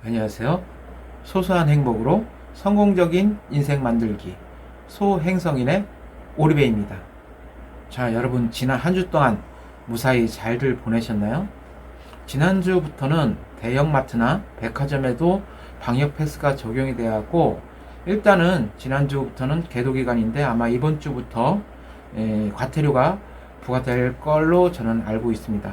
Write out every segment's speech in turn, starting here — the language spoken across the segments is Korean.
안녕하세요. 소소한 행복으로 성공적인 인생 만들기 소행성인의 오리배입니다. 자, 여러분 지난 한 주 동안 무사히 잘들 보내셨나요? 지난주부터는 대형마트나 백화점에도 방역 패스가 적용이 되었고, 일단은 지난주부터는 계도기간인데 아마 이번 주부터 과태료가 부과될 걸로 저는 알고 있습니다.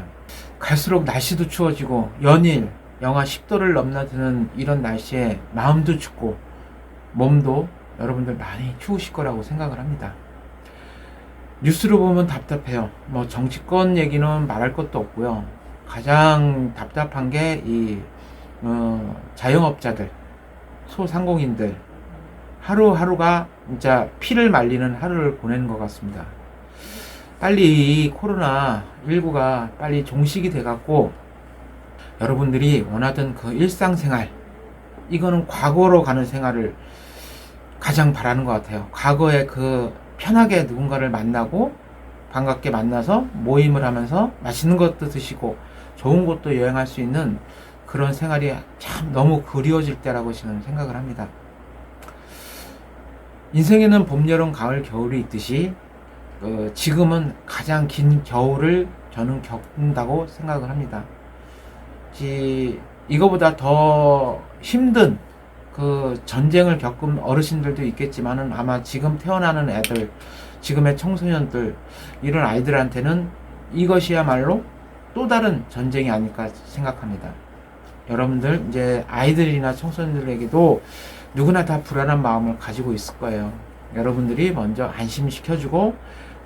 갈수록 날씨도 추워지고 연일 영하 10도를 넘나드는 이런 날씨에 마음도 춥고 몸도 여러분들 많이 추우실 거라고 생각을 합니다. 뉴스를 보면 답답해요. 뭐 정치권 얘기는 말할 것도 없고요. 가장 답답한 게 이 자영업자들, 소상공인들 하루하루가 진짜 피를 말리는 하루를 보내는 것 같습니다. 빨리 이 코로나19가 빨리 종식이 돼갖고 여러분들이 원하던 그 일상생활, 이거는 과거로 가는 생활을 가장 바라는 것 같아요. 과거에 그 편하게 누군가를 만나고 반갑게 만나서 모임을 하면서 맛있는 것도 드시고 좋은 곳도 여행할 수 있는 그런 생활이 참 너무 그리워질 때라고 저는 생각을 합니다. 인생에는 봄, 여름, 가을, 겨울이 있듯이 지금은 가장 긴 겨울을 저는 겪는다고 생각을 합니다. 이거보다 더 힘든 그 전쟁을 겪은 어르신들도 있겠지만은 아마 지금 태어나는 애들, 지금의 청소년들, 이런 아이들한테는 이것이야말로 또 다른 전쟁이 아닐까 생각합니다. 여러분들 이제 아이들이나 청소년들에게도 누구나 다 불안한 마음을 가지고 있을 거예요. 여러분들이 먼저 안심시켜주고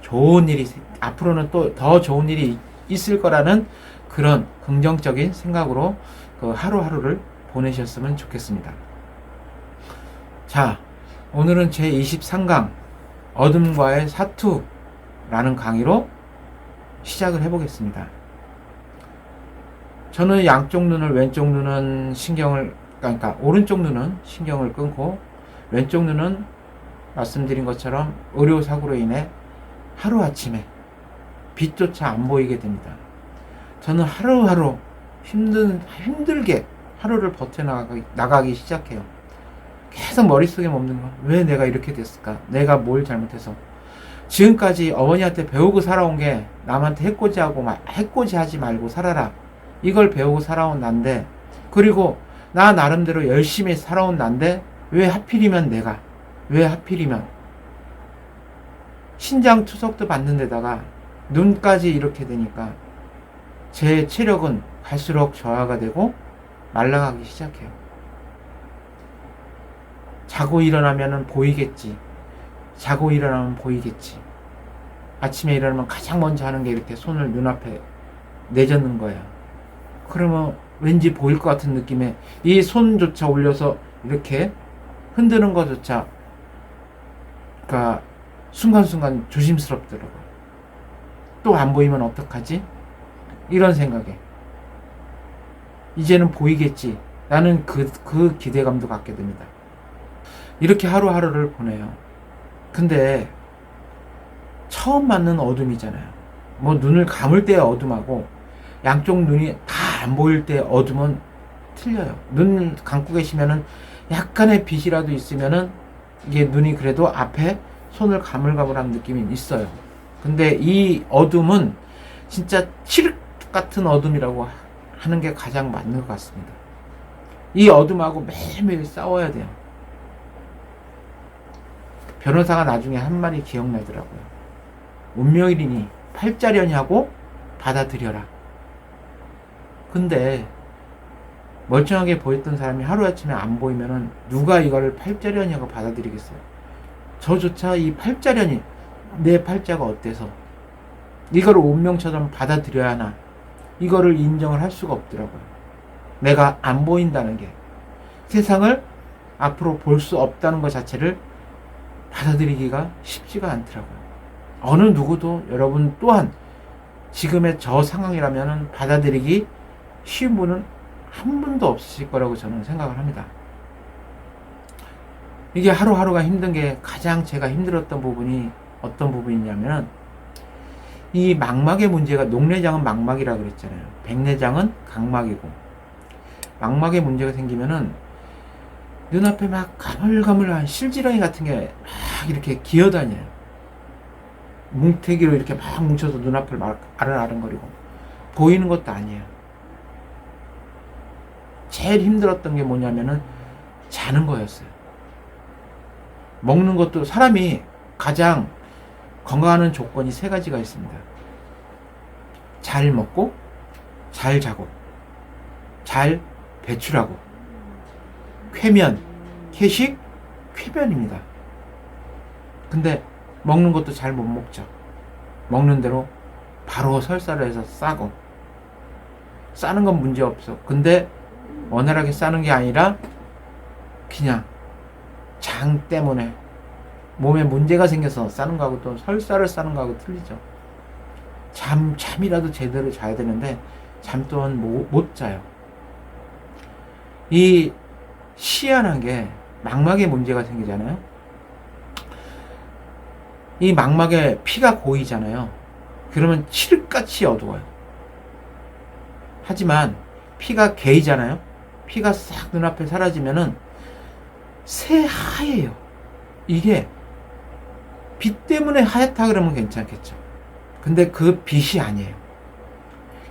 좋은 일이 앞으로는 또 더 좋은 일이 있을 거라는 그런 긍정적인 생각으로 그 하루하루를 보내셨으면 좋겠습니다. 자, 오늘은 제23강 어둠과의 사투라는 강의로 시작을 해보겠습니다. 저는 양쪽 눈을, 왼쪽 눈은 신경을, 그러니까 오른쪽 눈은 신경을 끊고 왼쪽 눈은 말씀드린 것처럼 의료사고로 인해 하루아침에 빛조차 안 보이게 됩니다. 저는 하루하루 힘들게 하루를 버텨나가기 시작해요. 계속 머릿속에 멈는 거. 왜 내가 이렇게 됐을까? 내가 뭘 잘못해서. 지금까지 어머니한테 배우고 살아온 게 남한테 해코지하지 말고 살아라. 이걸 배우고 살아온 난데, 그리고 나 나름대로 열심히 살아온 난데, 왜 하필이면 내가, 왜 하필이면 신장 투석도 받는 데다가 눈까지 이렇게 되니까 제 체력은 갈수록 저하가 되고 말라가기 시작해요. 자고 일어나면 보이겠지. 자고 일어나면 보이겠지. 아침에 일어나면 가장 먼저 하는 게 이렇게 손을 눈앞에 내젓는 거예요. 그러면 왠지 보일 것 같은 느낌에 이 손조차 올려서 이렇게 흔드는 것조차 그러니까 순간순간 조심스럽더라고요. 또 안 보이면 어떡하지? 이런 생각에 이제는 보이겠지. 나는 그 기대감도 갖게 됩니다. 이렇게 하루하루를 보내요. 근데 처음 맞는 어둠이잖아요. 뭐 눈을 감을 때의 어둠하고 양쪽 눈이 다 안 보일 때의 어둠은 틀려요. 눈을 감고 계시면은 약간의 빛이라도 있으면은 이게 눈이 그래도 앞에 손을 가물가물한 느낌이 있어요. 근데 이 어둠은 진짜 칠흑 같은 어둠이라고 하는 게 가장 맞는 것 같습니다. 이 어둠하고 매일매일 싸워야 돼요. 변호사가 나중에 한 말이 기억나더라고요. 운명이니 팔자려냐고 받아들여라. 근데 멀쩡하게 보였던 사람이 하루아침에 안 보이면은 누가 이거를 팔자려냐고 받아들이겠어요. 저조차 이 팔자려니 내 팔자가 어때서 이거를 운명처럼 받아들여야 하나, 이거를 인정을 할 수가 없더라고요. 내가 안 보인다는 게, 세상을 앞으로 볼 수 없다는 것 자체를 받아들이기가 쉽지가 않더라고요. 어느 누구도 여러분 또한 지금의 저 상황이라면 받아들이기 쉬운 분은 한 분도 없으실 거라고 저는 생각을 합니다. 이게 하루하루가 힘든 게 가장 제가 힘들었던 부분이 어떤 부분이냐면 이 망막의 문제가, 녹내장은 망막이라 그랬잖아요. 백내장은 각막이고 망막에 문제가 생기면은 눈앞에 막 가물가물한 실지렁이 같은 게 막 이렇게 기어다녀요. 뭉태기로 이렇게 막 뭉쳐서 눈앞을 막 아른아른거리고 보이는 것도 아니에요. 제일 힘들었던 게 뭐냐면은 자는 거였어요. 먹는 것도 사람이 가장 건강하는 조건이 세 가지가 있습니다. 잘 먹고, 잘 자고, 잘 배출하고, 쾌면, 쾌식, 쾌변입니다. 근데 먹는 것도 잘 못 먹죠. 먹는 대로 바로 설사를 해서 싸고, 싸는 건 문제 없어. 근데 원활하게 싸는 게 아니라 그냥 장 때문에 몸에 문제가 생겨서 싸는 거하고 또 설사를 싸는 거하고 틀리죠. 잠이라도 제대로 자야 되는데 잠 또한 못 자요. 이 희한한 게 망막에 문제가 생기잖아요. 이 망막에 피가 고이잖아요. 그러면 칠흑같이 어두워요. 하지만 피가 개이잖아요. 피가 싹 눈앞에 사라지면은 새하얘요. 이게 빛 때문에 하얗다 그러면 괜찮겠죠. 근데 그 빛이 아니에요.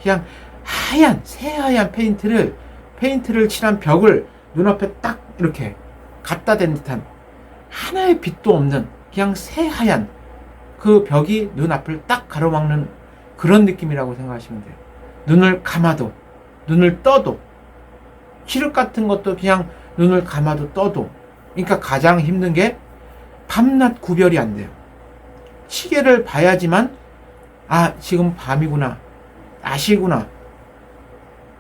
그냥 하얀 새하얀 페인트를 칠한 벽을 눈앞에 딱 이렇게 갖다 댄 듯한 하나의 빛도 없는 그냥 새하얀 그 벽이 눈앞을 딱 가로막는 그런 느낌이라고 생각하시면 돼요. 눈을 감아도 눈을 떠도 칠흑 같은 것도 그냥 눈을 감아도 떠도, 그러니까 가장 힘든 게 밤낮 구별이 안 돼요. 시계를 봐야지만 지금 밤이구나, 낮이구나,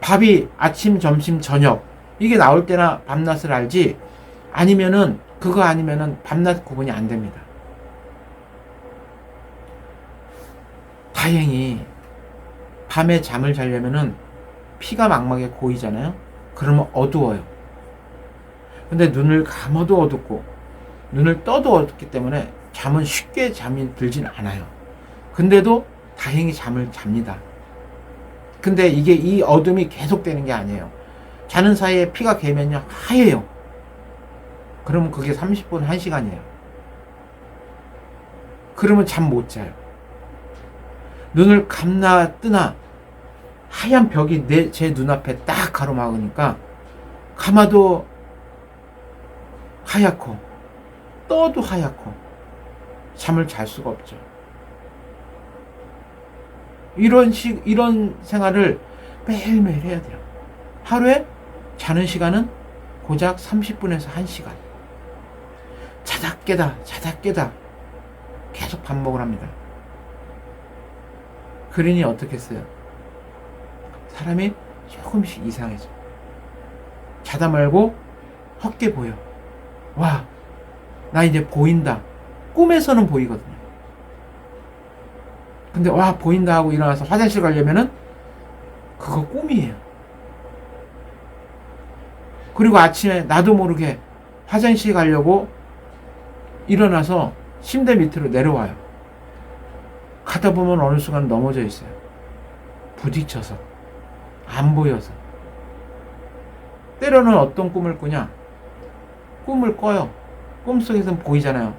밥이 아침, 점심, 저녁 이게 나올 때나 밤낮을 알지, 아니면은 그거 아니면은 밤낮 구분이 안 됩니다. 다행히 밤에 잠을 자려면은 피가 망막에 고이잖아요. 그러면 어두워요. 근데 눈을 감아도 어둡고 눈을 떠도 어둡기 때문에 잠은 쉽게 잠이 들진 않아요. 근데도 다행히 잠을 잡니다. 근데 이게 이 어둠이 계속되는 게 아니에요. 자는 사이에 피가 개면요 하얘요. 그러면 그게 30분 1시간이에요. 그러면 잠 못 자요. 눈을 감나 뜨나 하얀 벽이 제 눈앞에 딱 가로막으니까 감아도 하얗고 떠도 하얗고 잠을 잘 수가 없죠. 이런 생활을 매일매일 해야 돼요. 하루에 자는 시간은 고작 30분에서 1시간. 자다 깨다 계속 반복을 합니다. 그러니 어떻겠어요? 사람이 조금씩 이상해져. 자다 말고 헛게 보여. 와, 나 이제 보인다. 꿈에서는 보이거든요. 근데 와, 보인다 하고 일어나서 화장실 가려면은 그거 꿈이에요. 그리고 아침에 나도 모르게 화장실 가려고 일어나서 침대 밑으로 내려와요. 가다 보면 어느 순간 넘어져 있어요. 부딪혀서. 안 보여서. 때로는 어떤 꿈을 꾸냐? 꿈을 꿔요. 꿈속에서는 보이잖아요.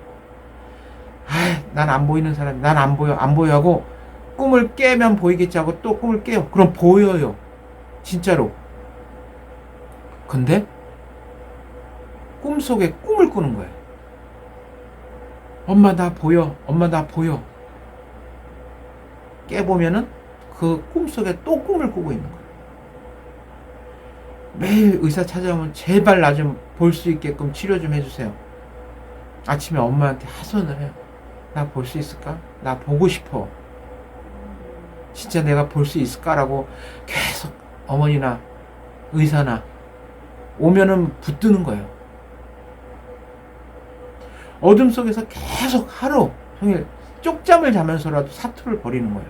난 안 보이는 사람이, 난 안 보여 하고 꿈을 깨면 보이겠지 하고 또 꿈을 깨요. 그럼 보여요. 진짜로. 근데 꿈속에 꿈을 꾸는 거예요. 엄마 나 보여. 엄마 나 보여. 깨보면은 그 꿈속에 또 꿈을 꾸고 있는 거예요. 매일 의사 찾아오면 제발 나 좀 볼 수 있게끔 치료 좀 해주세요. 아침에 엄마한테 하소연을 해요. 나 볼 수 있을까? 나 보고 싶어. 진짜 내가 볼 수 있을까라고 계속 어머니나 의사나 오면은 붙드는 거예요. 어둠 속에서 계속 하루 종일 쪽잠을 자면서라도 사투를 벌이는 거예요.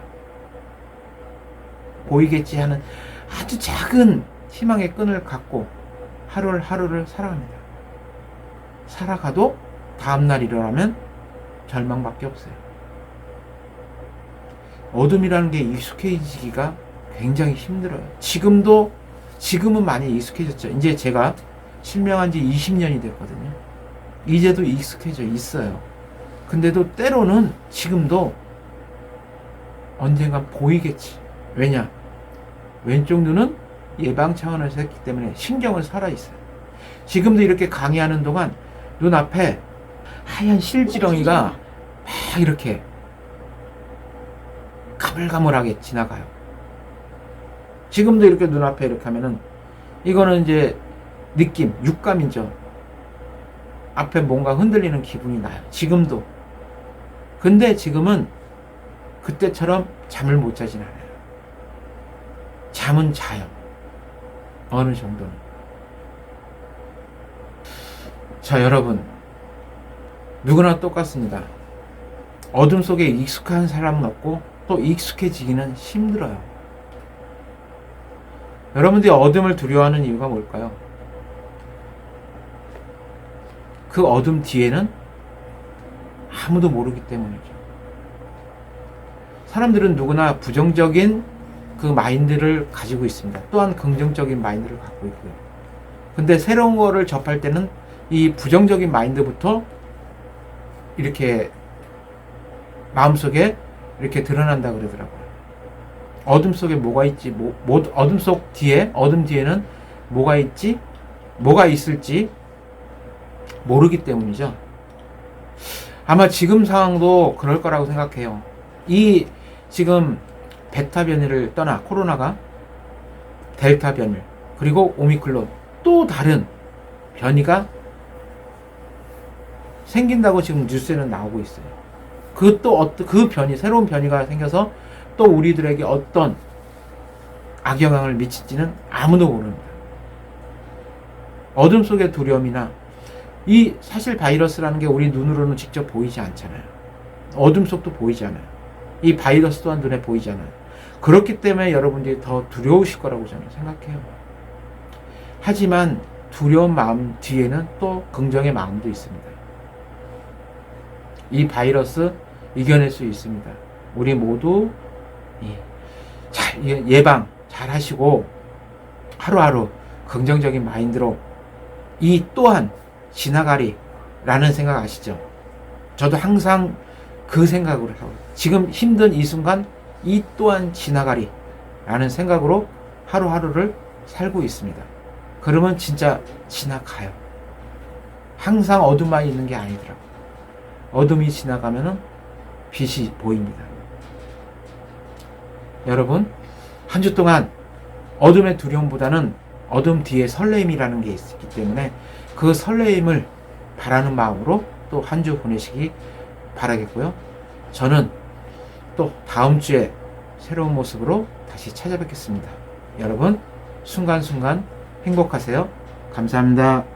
보이겠지 하는 아주 작은 희망의 끈을 갖고 하루를 살아갑니다. 살아가도 다음날 일어나면 절망밖에 없어요. 어둠이라는 게 익숙해지기가 굉장히 힘들어요. 지금도 지금은 많이 익숙해졌죠. 이제 제가 실명한 지 20년이 됐거든요. 이제도 익숙해져 있어요. 근데도 때로는 지금도 언젠간 보이겠지. 왜냐? 왼쪽 눈은 예방 차원에서 했기 때문에 신경은 살아있어요. 지금도 이렇게 강의하는 동안 눈앞에 하얀 실지렁이가 막 이렇게 가물가물하게 지나가요. 지금도 이렇게 눈앞에 이렇게 하면은 이거는 이제 느낌, 육감이죠. 앞에 뭔가 흔들리는 기분이 나요. 지금도. 근데 지금은 그때처럼 잠을 못 자진 않아요. 잠은 자요. 어느 정도는. 자, 여러분. 누구나 똑같습니다. 어둠 속에 익숙한 사람은 없고 또 익숙해지기는 힘들어요. 여러분들이 어둠을 두려워하는 이유가 뭘까요? 그 어둠 뒤에는 아무도 모르기 때문이죠. 사람들은 누구나 부정적인 그 마인드를 가지고 있습니다. 또한 긍정적인 마인드를 갖고 있고요. 근데 새로운 거를 접할 때는 이 부정적인 마인드부터 이렇게 마음속에 이렇게 드러난다 그러더라고요. 어둠 속에 뭐가 있지, 어둠 뒤에는 뭐가 있지, 뭐가 있을지 모르기 때문이죠. 아마 지금 상황도 그럴 거라고 생각해요. 이 지금 베타 변이를 떠나 코로나가 델타 변이 그리고 오미크론 또 다른 변이가 생긴다고 지금 뉴스에는 나오고 있어요. 그 변이, 새로운 변이가 생겨서 또 우리들에게 어떤 악영향을 미칠지는 아무도 모릅니다. 어둠 속의 두려움이나 이 사실 바이러스라는 게 우리 눈으로는 직접 보이지 않잖아요. 어둠 속도 보이지 않아요. 이 바이러스 또한 눈에 보이지 않아요. 그렇기 때문에 여러분들이 더 두려우실 거라고 저는 생각해요. 하지만 두려운 마음 뒤에는 또 긍정의 마음도 있습니다. 이 바이러스 이겨낼 수 있습니다. 우리 모두 예방 잘 하시고 하루하루 긍정적인 마인드로 이 또한 지나가리라는 생각 아시죠? 저도 항상 그 생각으로 하고 지금 힘든 이 순간 이 또한 지나가리라는 생각으로 하루하루를 살고 있습니다. 그러면 진짜 지나가요. 항상 어둠만 있는 게 아니더라고요. 어둠이 지나가면은 빛이 보입니다. 여러분, 한 주 동안 어둠의 두려움보다는 어둠 뒤에 설레임이라는 게 있기 때문에 그 설레임을 바라는 마음으로 또 한 주 보내시기 바라겠고요. 저는 또 다음 주에 새로운 모습으로 다시 찾아뵙겠습니다. 여러분, 순간순간 행복하세요. 감사합니다.